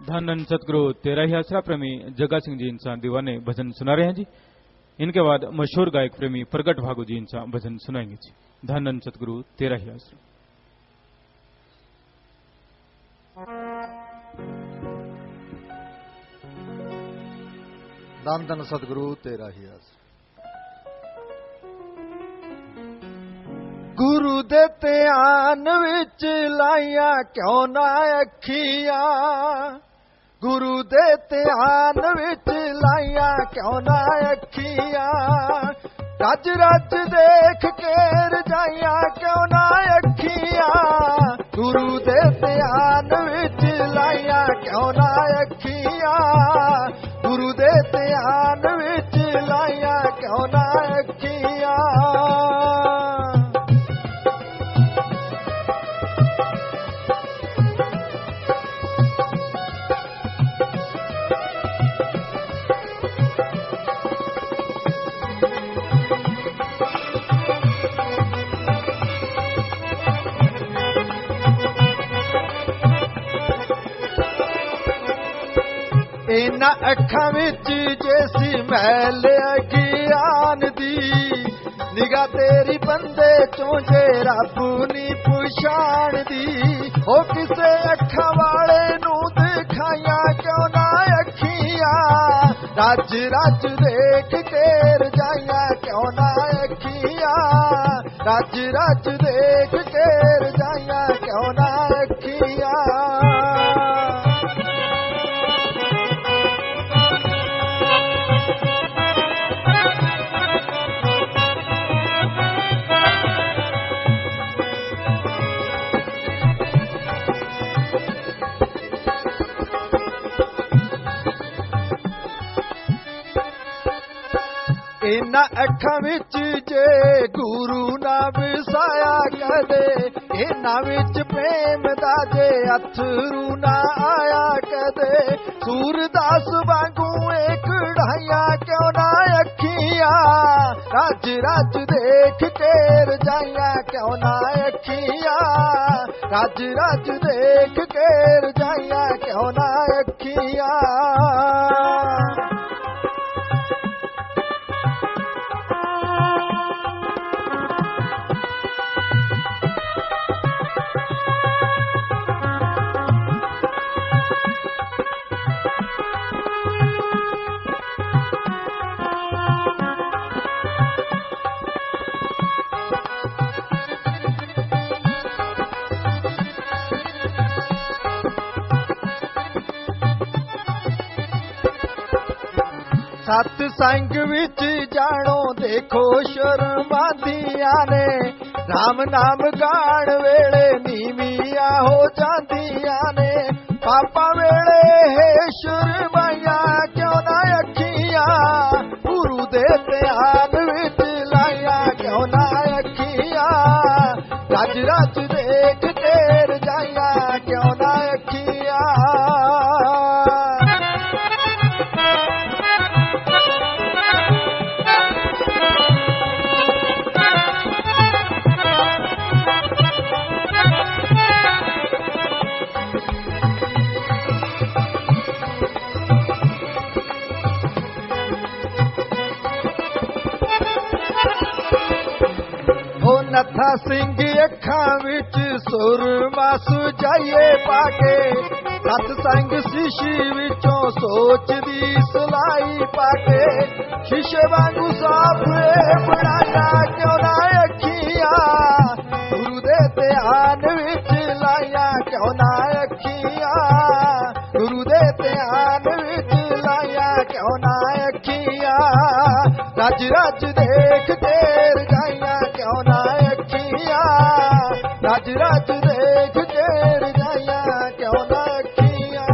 धन धन सतगुरु तेरा ही आसरा प्रेमी जगा सिंह जी इंसान दीवाने भजन सुना रहे हैं जी। इनके बाद मशहूर गायक प्रेमी प्रगट भागु जी इंसान भजन सुनाएंगे जी। धन धन सतगुरु तेरा ही आसरा। धन धन सतगुरु तेरा ही आसरा। गुरु दे ध्यान विच लाइया क्यों ना अखियां, गुरु दे ध्यान विच लाइया क्यों ना अखियां, रज रज देख के रजाइया क्यों ना अखियां, गुरु दे ध्यान विच लाइया क्यों ना अखियां, गुरु दे ध्यान विच लाइया क्यों ना अखियां। इन्हां अखां विच जैसी मैल अगियान दी, निगाह तेरी बंदे चों जे रब नी पछाण दी, ओ किसे अखां वाले नूं दिखाइयां क्यों ना अखियां, रज रज देख के रजाइयां क्यों ना अखियां, रज रज देख के रजाइयां क्यों ना अखियां। इन्हां अखां विच जे गुरु ना विसाया कदे, इन्हां विच प्रेम दा जे अथरू ना आया कदे, सूरदास वांगू कढ़ाइयां क्यों ना अखियां, रज रज देख के रजाइयां क्यों ना अखियां, रज रज देख के रजाइयां क्यों ना अखियां। सतसंग विच जानो देखो शर्मांदियां ने, राम नाम गाण वेले नीवियां हो जांदियां ने, पापा वेले है शर्माइयां क्यों ना अखियां, गुरु दे ध्यान विच लाइया क्यों ना अखियां, रज रज देख के रजाइयां क्यों ना अखियां। नथा सिंह अखां विच सुरमा सुजाइए पाके, सतसंग शीशी विचों सोच दी सलाई पाके, शीशे वांगू साफ बनाया क्यों ना अखियां, गुरु दे ध्यान विच लाइया क्यों ना अखियां, गुरु दे ध्यान विच लाइया क्यों ना अखियां, रज रज देख के रजाइयां क्यों ना अखियां, रज रज देख के रजाइयां क्यों ना अखियां।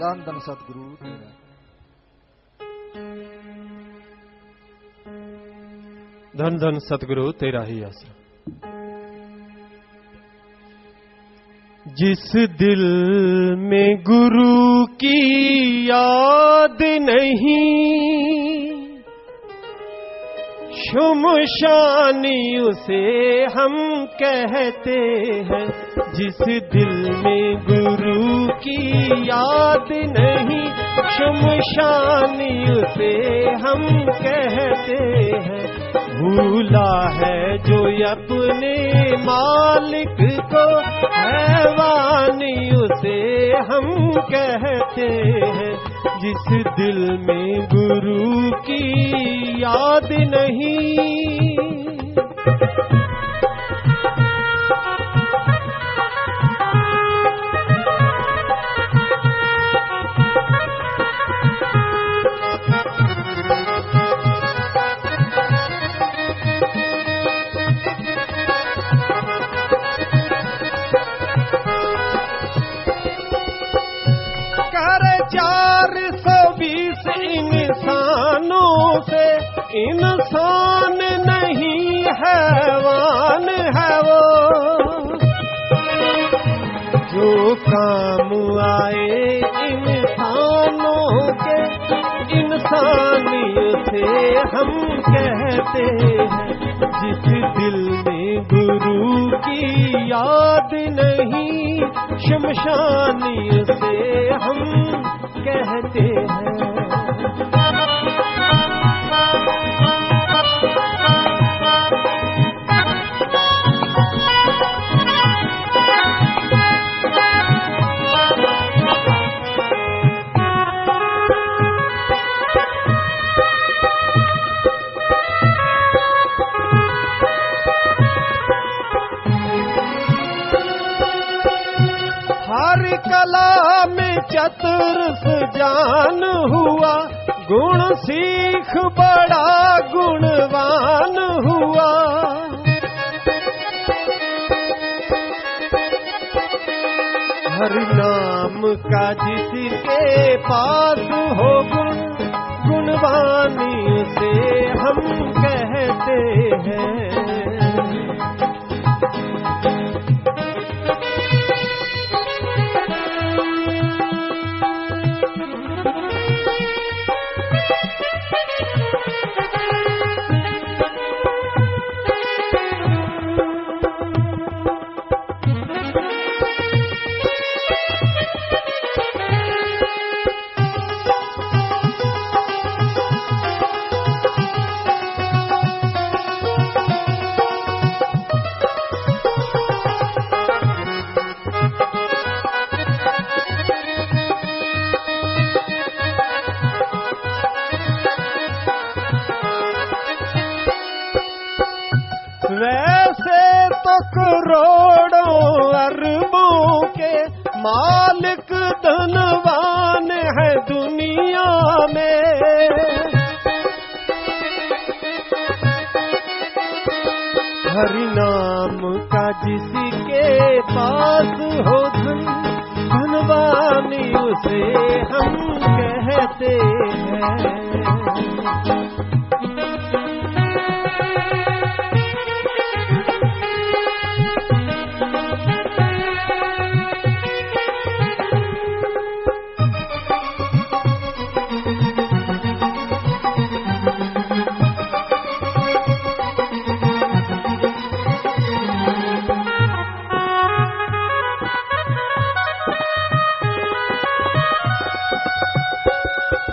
धन धन सतगुरु तेरा। धन धन सतगुरु तेरा ही आसरा। जिस दिल में गुरु की याद नहीं, शुमशानी उसे हम कहते हैं, जिस दिल में गुरु की याद नहीं, शमशानी उसे हम कहते हैं। भूला है जो अपने मालिक को, हैवानी उसे हम कहते हैं। जिस दिल में गुरु की याद नहीं, इंसानों से इंसान नहीं हैवान है वो, जो काम आए इंसानों के, इंसानी उसे हम कहते हैं। जिस दिल में गुरु की याद नहीं, शमशानी उसे हम कहते हैं। हर कला में चतुर सुजान हुआ, गुण सीख बड़ा गुणवान हुआ। हर नाम का जिसके पास हो गुण, गुणवानी से हम कहते हैं। वैसे तो करोड़ों अरबों के मालिक धनवान है दुनिया में। हर नाम का जिसके पास हो धन, धनवानी उसे हम कहते हैं।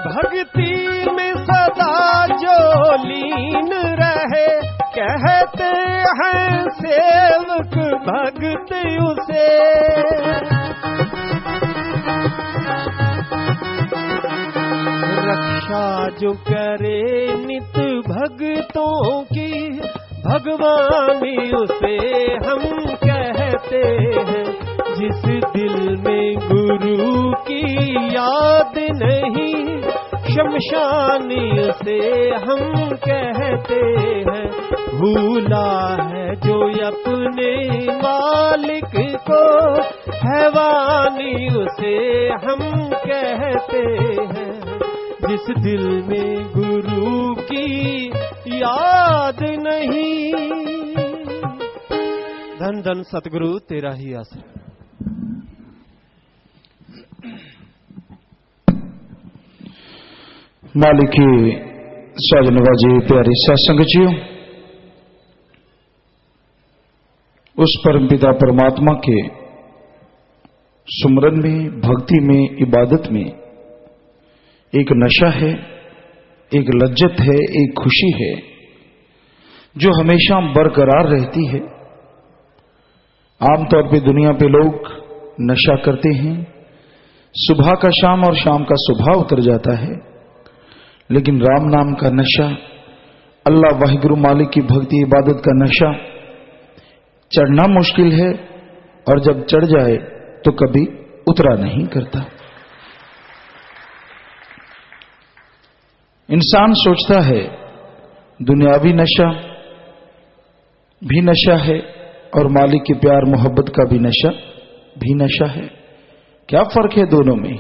भक्ति में सदा जो लीन रहे, कहते हैं सेवक भक्त उसे। रक्षा जो करे नित भक्तों की, भगवानी उसे हम कहते हैं। जिस दिल में गुरु की याद नहीं, शमशानी उसे हम कहते हैं। भूला है जो अपने मालिक को, हैवानी उसे हम कहते हैं। जिस दिल में गुरु की याद नहीं। धन धन सतगुरु तेरा ही आसरा। मालिक की साजनवाजी प्यारी सत्संग जियो, उस परम पिता परमात्मा के सुमरन में, भक्ति में, इबादत में एक नशा है, एक लज्जत है, एक खुशी है जो हमेशा बरकरार रहती है। आमतौर पे दुनिया पे लोग नशा करते हैं, सुबह का शाम और शाम का सुबह उतर जाता है, लेकिन राम नाम का नशा, अल्लाह वाहिगुरु मालिक की भक्ति इबादत का नशा चढ़ना मुश्किल है, और जब चढ़ जाए तो कभी उतरा नहीं करता। इंसान सोचता है दुनियावी नशा भी नशा है और मालिक के प्यार मोहब्बत का भी नशा भी नशा है। क्या फर्क है दोनों में?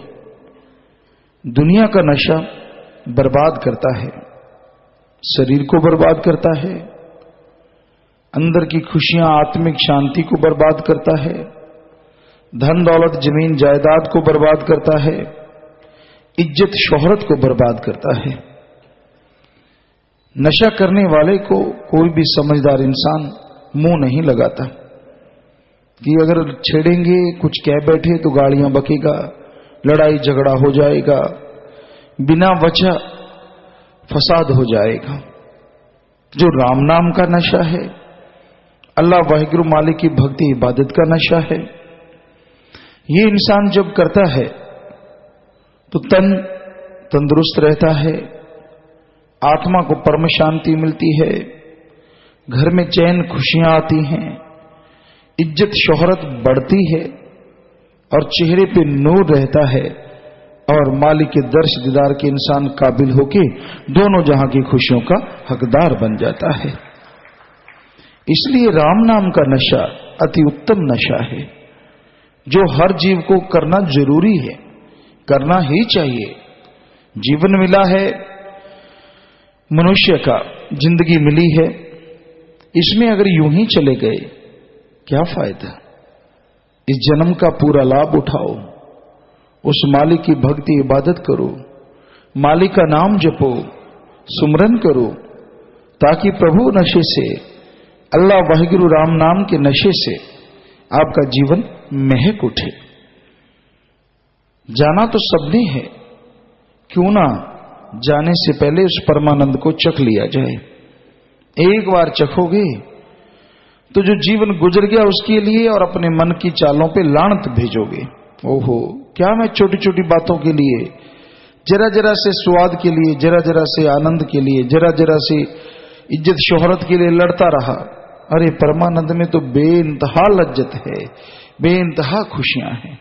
दुनिया का नशा बर्बाद करता है, शरीर को बर्बाद करता है, अंदर की खुशियां, आत्मिक शांति को बर्बाद करता है, धन दौलत जमीन जायदाद को बर्बाद करता है, इज्जत शोहरत को बर्बाद करता है। नशा करने वाले को कोई भी समझदार इंसान मुंह नहीं लगाता कि अगर छेड़ेंगे, कुछ कह बैठे तो गालियां बकेगा, लड़ाई झगड़ा हो जाएगा, बिना वजह फसाद हो जाएगा। जो राम नाम का नशा है, अल्लाह वाहिगुरु मालिक की भक्ति इबादत का नशा है, ये इंसान जब करता है तो तन तंदुरुस्त रहता है, आत्मा को परम शांति मिलती है, घर में चैन खुशियां आती हैं, इज्जत शोहरत बढ़ती है और चेहरे पे नूर रहता है, और मालिक के दर्श दीदार के इंसान काबिल होके दोनों जहां की खुशियों का हकदार बन जाता है। इसलिए राम नाम का नशा अति उत्तम नशा है जो हर जीव को करना जरूरी है, करना ही चाहिए। जीवन मिला है मनुष्य का, जिंदगी मिली है, इसमें अगर यूं ही चले गए क्या फायदा? इस जन्म का पूरा लाभ उठाओ, उस मालिक की भक्ति इबादत करो, मालिक का नाम जपो, सुमरन करो, ताकि प्रभु नशे से, अल्लाह वाहिगुरु राम नाम के नशे से आपका जीवन महक उठे। जाना तो सबने है, क्यों ना जाने से पहले उस परमानंद को चख लिया जाए। एक बार चखोगे तो जो जीवन गुजर गया उसके लिए और अपने मन की चालों पे लानत भेजोगे। ओहो, क्या मैं छोटी छोटी बातों के लिए, जरा जरा से स्वाद के लिए, जरा जरा से आनंद के लिए, जरा जरा से इज्जत शोहरत के लिए लड़ता रहा। अरे परमानंद में तो बेइंतहा लज्जत है, बेइंतहा खुशियां हैं।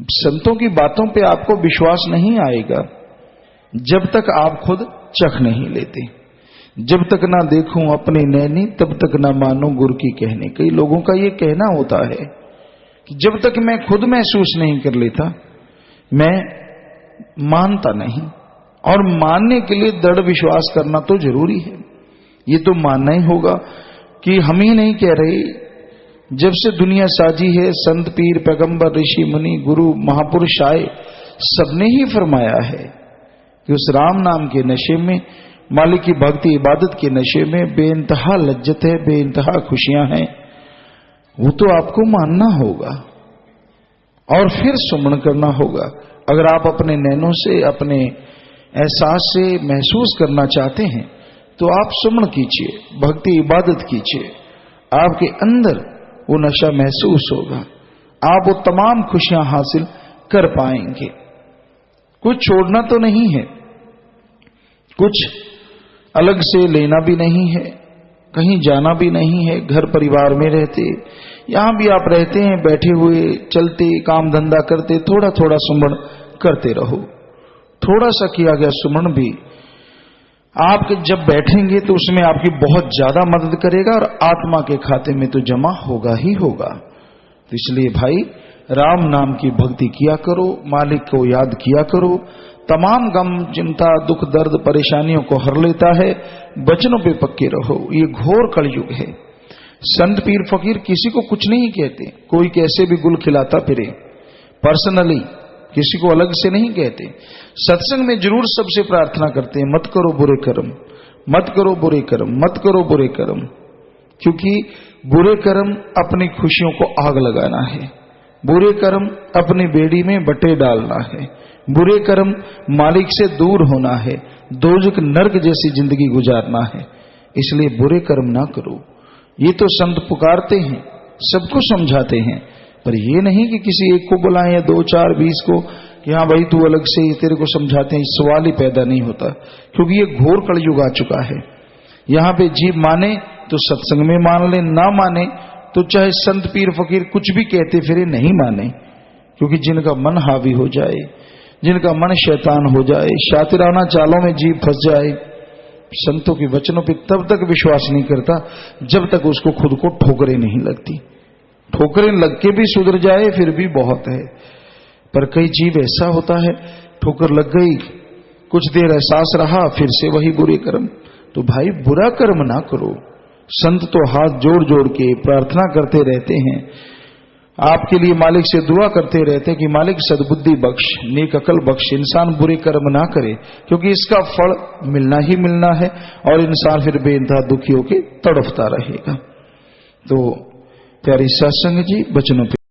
संतों की बातों पे आपको विश्वास नहीं आएगा जब तक आप खुद चख नहीं लेते। जब तक ना देखूं अपने नैनी तब तक ना मानो गुरु की कहने। कई लोगों का ये कहना होता है कि जब तक मैं खुद महसूस नहीं कर लेता मैं मानता नहीं, और मानने के लिए दृढ़ विश्वास करना तो जरूरी है। ये तो मानना ही होगा कि हम ही नहीं कह रहे, जब से दुनिया साजी है संत पीर पैगंबर ऋषि मुनि गुरु महापुरुष आए, सबने ही फरमाया है कि उस राम नाम के नशे में, मालिक की भक्ति इबादत के नशे में बेइंतहा लज्जत है, बेइंतहा खुशियां हैं। वो तो आपको मानना होगा और फिर सुमन करना होगा। अगर आप अपने नैनों से, अपने एहसास से महसूस करना चाहते हैं तो आप सुमन कीजिए, भक्ति इबादत कीजिए, आपके अंदर वो नशा महसूस होगा, आप वो तमाम खुशियां हासिल कर पाएंगे। कुछ छोड़ना तो नहीं है, कुछ अलग से लेना भी नहीं है, कहीं जाना भी नहीं है। घर परिवार में रहते, यहां भी आप रहते हैं, बैठे हुए चलते काम धंधा करते, थोड़ा थोड़ा सुमरण करते रहो। थोड़ा सा किया गया सुमरण भी आप जब बैठेंगे तो उसमें आपकी बहुत ज्यादा मदद करेगा और आत्मा के खाते में तो जमा होगा ही होगा। तो इसलिए भाई राम नाम की भक्ति किया करो, मालिक को याद किया करो। तमाम गम चिंता दुख दर्द परेशानियों को हर लेता है। वचनों पे पक्के रहो, ये घोर कलयुग है। संत पीर फकीर किसी को कुछ नहीं कहते, कोई कैसे भी गुल खिलाता फिरे, पर्सनली किसी को अलग से नहीं कहते। सत्संग में जरूर सबसे प्रार्थना करते हैं, मत करो बुरे कर्म, मत करो बुरे कर्म, मत करो बुरे कर्म, क्योंकि बुरे कर्म अपनी खुशियों को आग लगाना है। बुरे कर्म अपनी बेड़ी में बटे डालना है, बुरे कर्म मालिक से दूर होना है, दोजक नरक जैसी जिंदगी गुजारना है। इसलिए बुरे कर्म ना करो। ये तो संत पुकारते हैं, सबको समझाते हैं, पर ये नहीं कि किसी एक को बुलाएं या 2, 4, 20 को कि हाँ भाई तू अलग से तेरे को समझाते हैं। सवाल ही पैदा नहीं होता, क्योंकि ये घोर कलयुग आ चुका है। यहां पे जीव माने तो सत्संग में मान ले, ना माने तो चाहे संत पीर फकीर कुछ भी कहते फिरे नहीं माने। क्योंकि जिनका मन हावी हो जाए, जिनका मन शैतान हो जाए, शातिराना चालों में जीव फंस जाए, संतों के वचनों पे तब तक विश्वास नहीं करता जब तक उसको खुद को ठोकरें नहीं लगती। ठोकरें लग के भी सुधर जाए फिर भी बहुत है। पर कई जीव ऐसा होता है, ठोकर लग गई, कुछ देर एहसास रहा, फिर से वही बुरे कर्म। तो भाई बुरा कर्म ना करो। संत तो हाथ जोड़ जोड़ के प्रार्थना करते रहते हैं, आपके लिए मालिक से दुआ करते रहते हैं कि मालिक सद्बुद्धि बख्श, नेक अकल बख्श, इंसान बुरे कर्म ना करे, क्योंकि इसका फल मिलना ही मिलना है और इंसान फिर बेइंतहा दुखी होकर तड़फता रहेगा। तो प्यारी सत्संग जी, बचनों पे